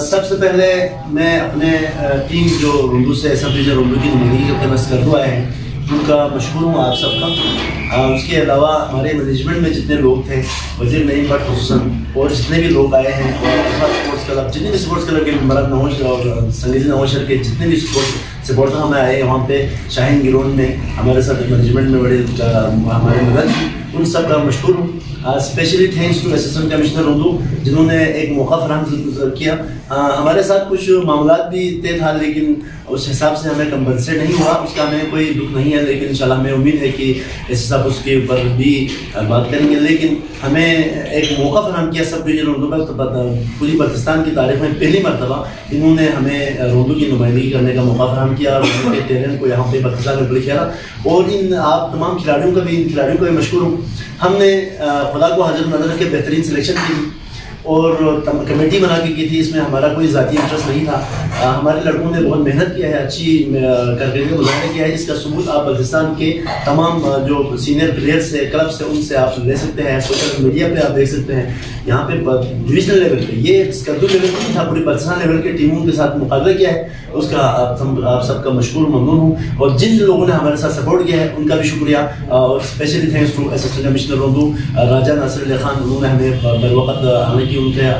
سب سے پہلے میں اپنے ٹیم جو روندو سے اسمبلی جو روندو کی نمائندگی کرتے ہیں اسکردو آئے ہیں ان کا مشکور ہوں آپ سب کا۔ اس کے علاوہ ہمارے مینجمنٹ میں جتنے لوگ تھے، وزیر نعیم بٹ خصوصاً، اور جتنے بھی لوگ آئے ہیں، اور اسپورٹس کلب جتنے بھی اسپورٹس کلب کے ممبران نوش اور سنگیزی نوشر کے جتنے بھی سپورٹر ہمیں آئے وہاں پہ شاہین گراؤنڈ میں ہمارے ساتھ مینجمنٹ میں بڑے ہمارے مدد، ان سب کا مشکور ہوں۔ Specially thanks to assistant commissioner Rondu جنہوں نے ایک موقع فراہم کیا۔ ہمارے ساتھ کچھ معاملات بھی طے تھا لیکن اس حساب سے ہمیں کمپنسیٹ نہیں ہوا، اس کا ہمیں کوئی دکھ نہیں ہے، لیکن انشاءاللہ ہمیں امید ہے کہ اس صاحب اس کے اوپر بھی بات کریں گے۔ لیکن ہمیں ایک موقع فراہم کیا سب ڈویژن روندو کا، پوری پاکستان کی تاریخ میں پہلی مرتبہ انہوں نے ہمیں روندو کی نمائندگی کرنے کا موقع فراہم کیا، روندو کے ٹیلنٹ کو یہاں پہ پاکستان میں بڑی کھیلا، اور ان آپ تمام کھلاڑیوں کا بھی مشکور ہوں۔ ہم نے خدا کو حاضر نظر رکھ کے بہترین سلیکشن کی اور کمیٹی بنا کے کی تھی، اس میں ہمارا کوئی ذاتی انٹرسٹ نہیں تھا۔ ہمارے لڑکوں نے بہت محنت کیا ہے، اچھی کارکردگی کا مظاہرہ کیا ہے، اس کا ثبوت آپ پاکستان کے تمام جو سینئر پلیئرس ہیں، کلبس ہیں، ان سے آپ لے سکتے ہیں، سوشل میڈیا پہ آپ دیکھ سکتے ہیں۔ یہاں پہ ڈویژنل لیول پہ یہ اسکردو لیول پہ نہیں تھا، پوری پاکستان لیول کے ٹیموں کے ساتھ مقابلہ کیا ہے، اس کا آپ سب کا مشکور ممنون ہوں، اور جن لوگوں نے ہمارے ساتھ سپورٹ کیا ہے ان کا بھی شکریہ، اور specially thanks to assistant commissioner Rondu Raja Nasir Ali Khan, انہوں نے ہمیں بر وقت آنے کی، ان کے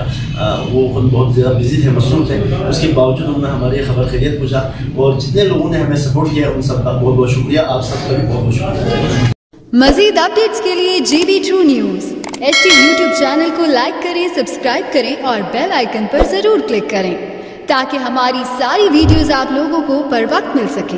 وہ خود بہت زیادہ بزی تھے، مصروف تھے، اس کے باوجود انہوں نے ہماری خبر خیریت پوچھا، اور جتنے لوگوں نے ہمیں سپورٹ کیا ان سب کا بہت بہت شکریہ، آپ سب کا بھی بہت بہت شکریہ۔ مزید اپڈیٹس کے لیے GB True News HT YouTube channel کو لائک کریں، سبسکرائب کریں اور بیل آئیکن پر ضرور کلک کریں تاکہ ہماری ساری ویڈیوز آپ لوگوں کو پر وقت مل سکیں۔